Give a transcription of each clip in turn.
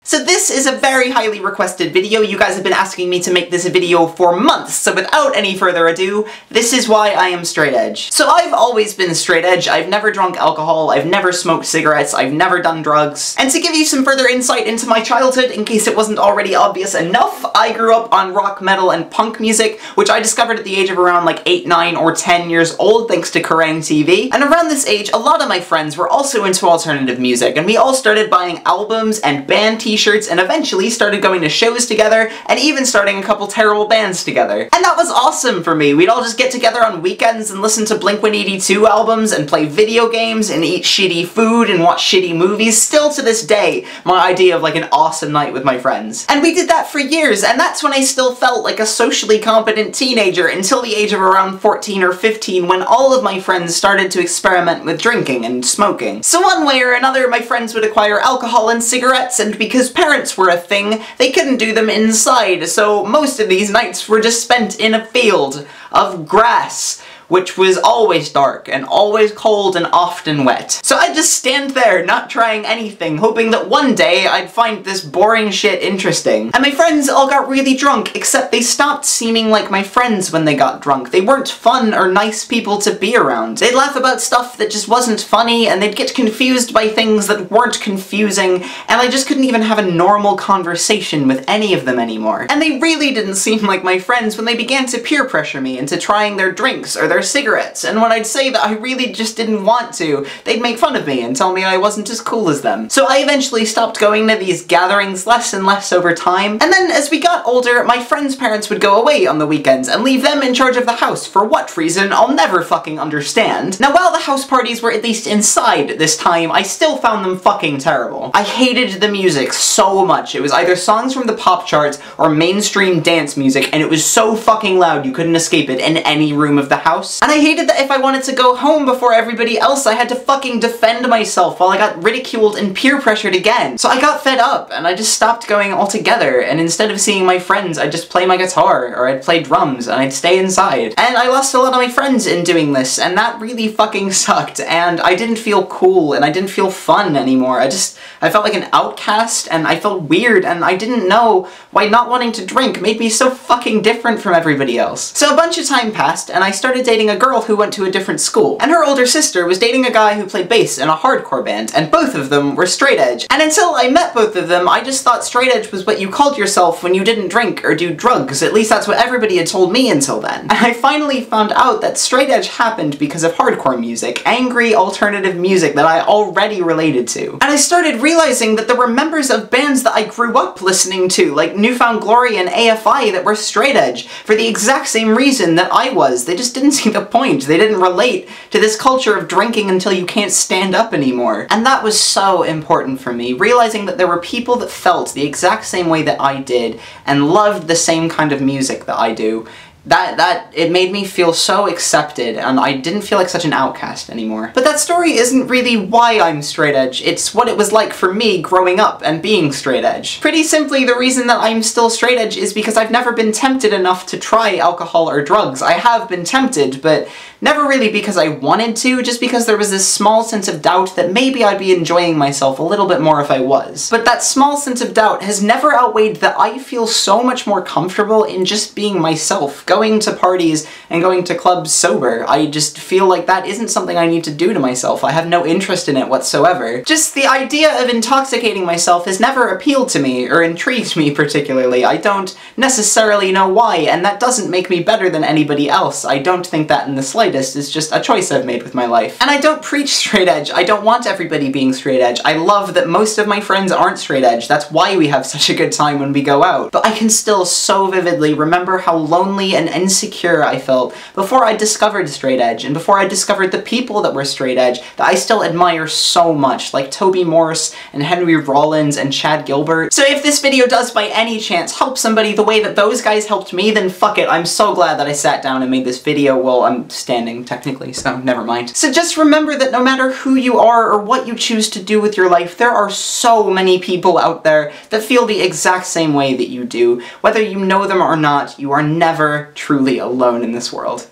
So this is a very highly requested video. You guys have been asking me to make this video for months, so without any further ado, this is why I am straight edge. So I've always been straight edge. I've never drunk alcohol, I've never smoked cigarettes, I've never done drugs. And to give you some further insight into my childhood, in case it wasn't already obvious enough, I grew up on rock, metal, and punk music, which I discovered at the age of around like 8, 9, or 10 years old thanks to Kerrang TV. And around this age, a lot of my friends were also into alternative music, and we all started buying albums and band t-shirts and eventually started going to shows together and even starting a couple terrible bands together. And that was awesome for me. We'd all just get together on weekends and listen to Blink-182 albums and play video games and eat shitty food and watch shitty movies. Still to this day, my idea of like an awesome night with my friends. And we did that for years, and that's when I still felt like a socially competent teenager until the age of around 14 or 15 when all of my friends started to experiment with drinking and smoking. So one way or another, my friends would acquire alcohol and cigarettes, and because parents were a thing, they couldn't do them inside, so most of these nights were just spent in a field of grass, which was always dark, and always cold, and often wet. So I'd just stand there, not trying anything, hoping that one day I'd find this boring shit interesting. And my friends all got really drunk, except they stopped seeming like my friends when they got drunk. They weren't fun or nice people to be around. They'd laugh about stuff that just wasn't funny, and they'd get confused by things that weren't confusing, and I just couldn't even have a normal conversation with any of them anymore. And they really didn't seem like my friends when they began to peer pressure me into trying their drinks or their cigarettes, and when I'd say that I really just didn't want to, they'd make fun of me and tell me I wasn't as cool as them. So I eventually stopped going to these gatherings less and less over time, and then as we got older, my friends' parents would go away on the weekends and leave them in charge of the house for what reason I'll never fucking understand. Now while the house parties were at least inside this time, I still found them fucking terrible. I hated the music so much. It was either songs from the pop charts or mainstream dance music, and it was so fucking loud you couldn't escape it in any room of the house. And I hated that if I wanted to go home before everybody else, I had to fucking defend myself while I got ridiculed and peer pressured again. So I got fed up, and I just stopped going altogether, and instead of seeing my friends, I'd just play my guitar, or I'd play drums, and I'd stay inside. And I lost a lot of my friends in doing this, and that really fucking sucked, and I didn't feel cool, and I didn't feel fun anymore. I felt like an outcast, and I felt weird, and I didn't know why not wanting to drink made me so fucking different from everybody else. So a bunch of time passed, and I started dating a girl who went to a different school, and her older sister was dating a guy who played bass in a hardcore band, and both of them were straight edge. And until I met both of them, I just thought straight edge was what you called yourself when you didn't drink or do drugs. At least that's what everybody had told me until then. And I finally found out that straight edge happened because of hardcore music, angry alternative music that I already related to. And I started realizing that there were members of bands that I grew up listening to, like New Found Glory and AFI, that were straight edge for the exact same reason that I was. They just didn't see the point. They didn't relate to this culture of drinking until you can't stand up anymore. And that was so important for me, realizing that there were people that felt the exact same way that I did and loved the same kind of music that I do. It made me feel so accepted, and I didn't feel like such an outcast anymore. But that story isn't really why I'm straight edge, it's what it was like for me growing up and being straight edge. Pretty simply, the reason that I'm still straight edge is because I've never been tempted enough to try alcohol or drugs. I have been tempted, but never really because I wanted to, just because there was this small sense of doubt that maybe I'd be enjoying myself a little bit more if I was. But that small sense of doubt has never outweighed that I feel so much more comfortable in just being myself, going to parties and going to clubs sober. I just feel like that isn't something I need to do to myself. I have no interest in it whatsoever. Just the idea of intoxicating myself has never appealed to me or intrigued me particularly. I don't necessarily know why, and that doesn't make me better than anybody else. I don't think that in the slightest. It's just a choice I've made with my life. And I don't preach straight edge. I don't want everybody being straight edge. I love that most of my friends aren't straight edge. That's why we have such a good time when we go out. But I can still so vividly remember how lonely and insecure I felt before I discovered straight edge, and before I discovered the people that were straight edge that I still admire so much, like Toby Morse and Henry Rollins and Chad Gilbert. So if this video does by any chance help somebody the way that those guys helped me, then fuck it, I'm so glad that I sat down and made this video. Well, I'm standing technically, so never mind. So just remember that no matter who you are or what you choose to do with your life, there are so many people out there that feel the exact same way that you do. Whether you know them or not, you are never truly alone in this world.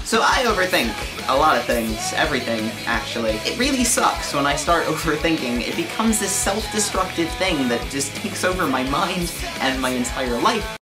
So I overthink a lot of things, everything, actually. It really sucks when I start overthinking. It becomes this self-destructive thing that just takes over my mind and my entire life.